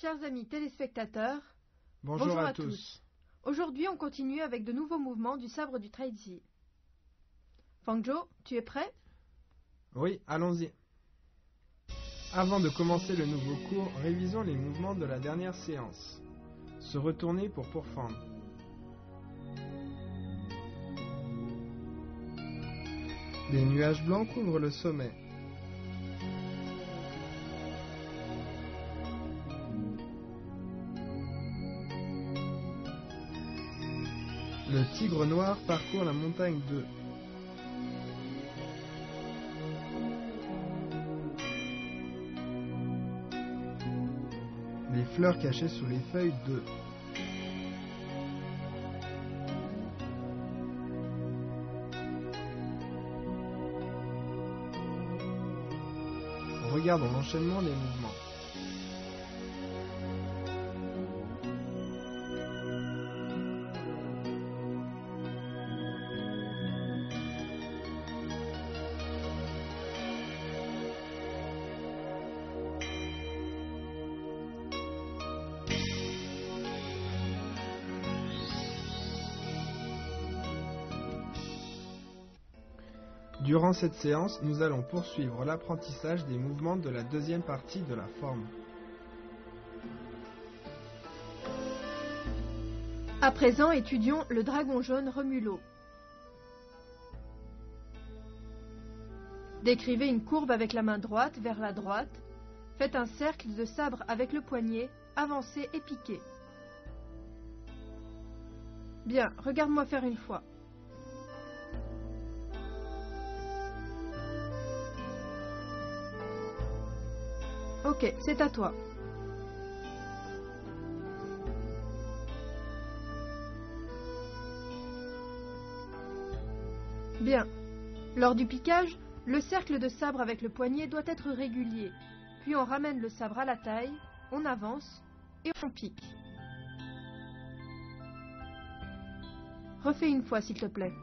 Chers amis téléspectateurs, bonjour à tous. Aujourd'hui, on continue avec de nouveaux mouvements du sabre du Taizi. Fangzhou, tu es prêt? Oui, allons-y. Avant de commencer le nouveau cours, révisons les mouvements de la dernière séance. Se retourner pour pourfendre. Des nuages blancs couvrent le sommet. Le tigre noir parcourt la montagne 2. Les fleurs cachées sous les feuilles 2. Regardons l'enchaînement des mouvements. Durant cette séance, nous allons poursuivre l'apprentissage des mouvements de la deuxième partie de la forme. À présent, étudions le dragon jaune remue l'eau. Décrivez une courbe avec la main droite vers la droite. Faites un cercle de sabre avec le poignet, avancez et piquez. Bien, regarde-moi faire une fois. Ok, c'est à toi. Bien. Lors du piquage, le cercle de sabre avec le poignet doit être régulier. Puis on ramène le sabre à la taille, on avance et on pique. Refais une fois, s'il te plaît.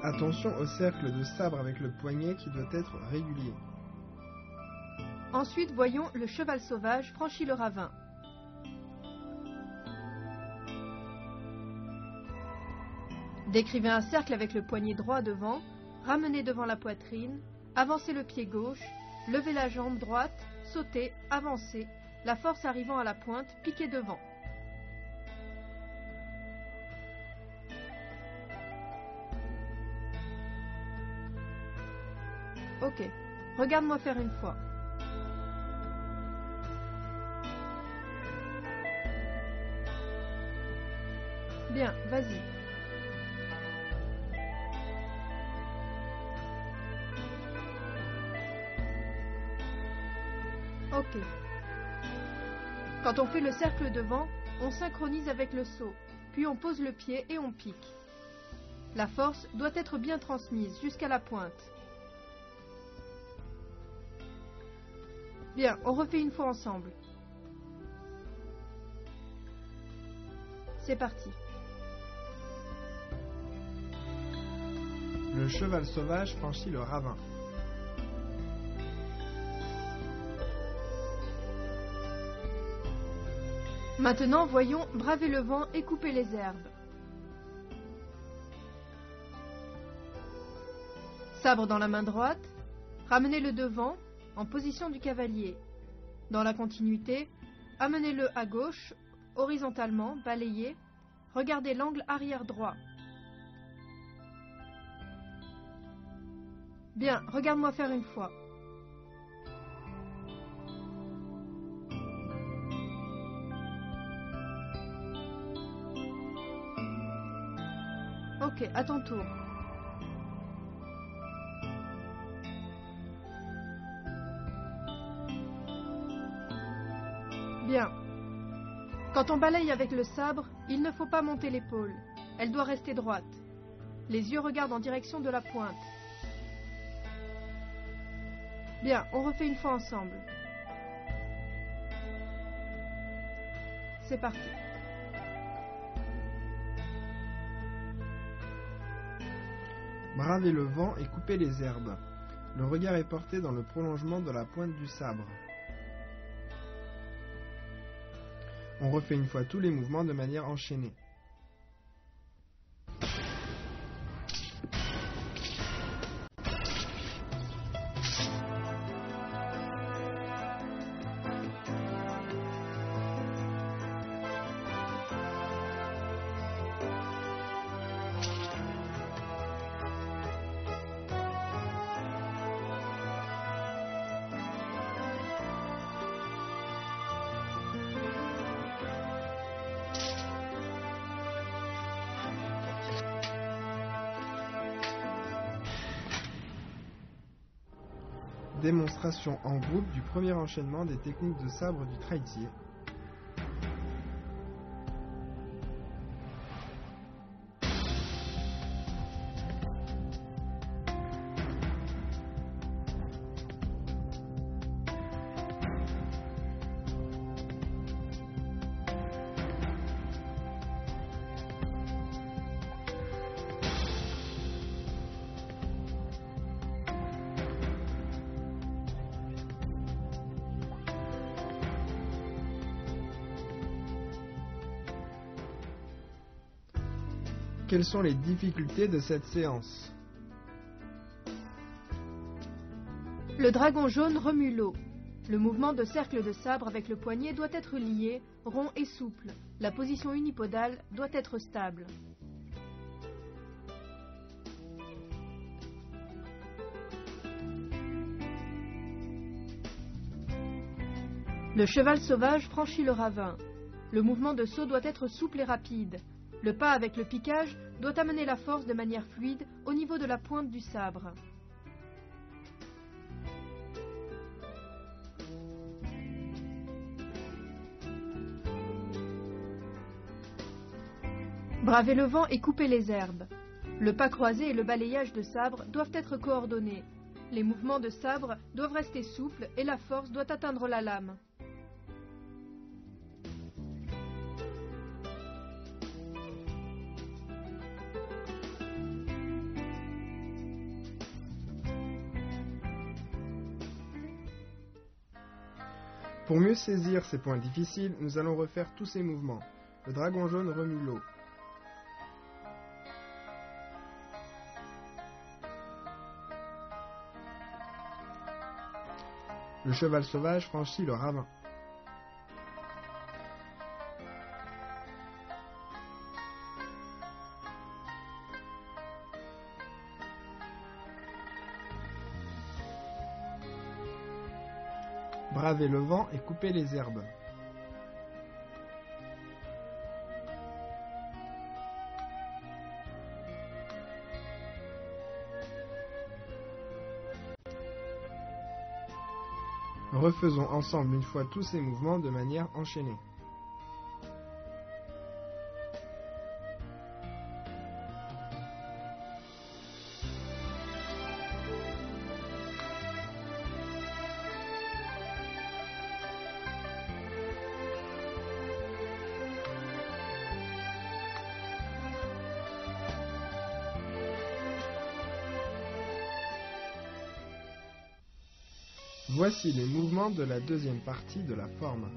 Attention au cercle de sabre avec le poignet qui doit être régulier. Ensuite, voyons le cheval sauvage franchit le ravin. Décrivez un cercle avec le poignet droit devant, ramenez devant la poitrine, avancez le pied gauche, levez la jambe droite, sautez, avancez, la force arrivant à la pointe, piquez devant. Ok, regarde-moi faire une fois. Bien, vas-y. Ok. Quand on fait le cercle devant, on synchronise avec le saut, puis on pose le pied et on pique. La force doit être bien transmise jusqu'à la pointe. Bien, on refait une fois ensemble. C'est parti. Le cheval sauvage franchit le ravin. Maintenant, voyons braver le vent et couper les herbes. Sabre dans la main droite, ramenez-le devant, en position du cavalier. Dans la continuité, amenez-le à gauche, horizontalement, balayez. Regardez l'angle arrière droit. Bien, regarde-moi faire une fois. Ok, à ton tour. Bien. Quand on balaye avec le sabre, il ne faut pas monter l'épaule. Elle doit rester droite. Les yeux regardent en direction de la pointe. Bien, on refait une fois ensemble. C'est parti. Bravez le vent et coupez les herbes. Le regard est porté dans le prolongement de la pointe du sabre. On refait une fois tous les mouvements de manière enchaînée. Démonstration en groupe du premier enchaînement des techniques de sabre du traitier. Quelles sont les difficultés de cette séance? Le dragon jaune remue l'eau. Le mouvement de cercle de sabre avec le poignet doit être lié, rond et souple. La position unipodale doit être stable. Le cheval sauvage franchit le ravin. Le mouvement de saut doit être souple et rapide. Le pas avec le piquage doit amener la force de manière fluide au niveau de la pointe du sabre. Bravez le vent et coupez les herbes. Le pas croisé et le balayage de sabre doivent être coordonnés. Les mouvements de sabre doivent rester souples et la force doit atteindre la lame. Pour mieux saisir ces points difficiles, nous allons refaire tous ces mouvements. Le dragon jaune remue l'eau. Le cheval sauvage franchit le ravin. Bravez le vent et coupez les herbes. Refaisons ensemble une fois tous ces mouvements de manière enchaînée. Voici les mouvements de la deuxième partie de la forme.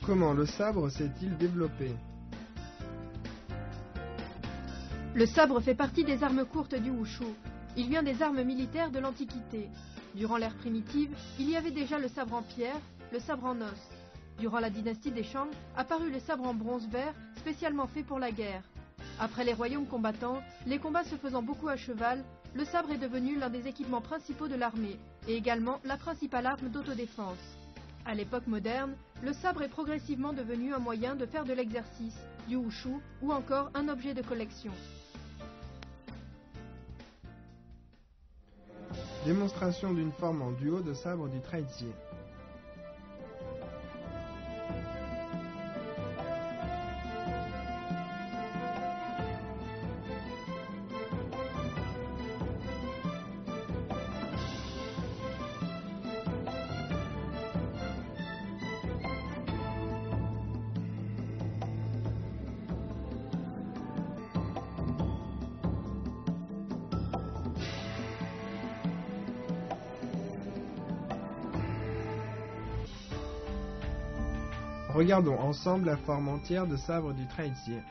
Comment le sabre s'est-il développé? Le sabre fait partie des armes courtes du Wushu. Il vient des armes militaires de l'Antiquité. Durant l'ère primitive, il y avait déjà le sabre en pierre, le sabre en os. Durant la dynastie des Shang, apparut le sabre en bronze vert, spécialement fait pour la guerre. Après les royaumes combattants, les combats se faisant beaucoup à cheval, le sabre est devenu l'un des équipements principaux de l'armée, et également la principale arme d'autodéfense. À l'époque moderne, le sabre est progressivement devenu un moyen de faire de l'exercice, du Wushu ou encore un objet de collection. Démonstration d'une forme en duo de sabre du traitier. Regardons ensemble la forme entière de sabre du traitier.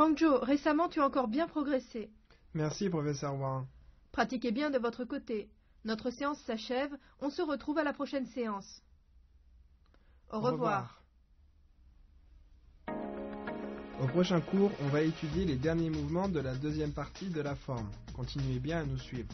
Fangzhou, récemment tu as encore bien progressé. Merci, professeur Warren. Pratiquez bien de votre côté. Notre séance s'achève, on se retrouve à la prochaine séance. Au revoir. Au prochain cours, on va étudier les derniers mouvements de la deuxième partie de la forme. Continuez bien à nous suivre.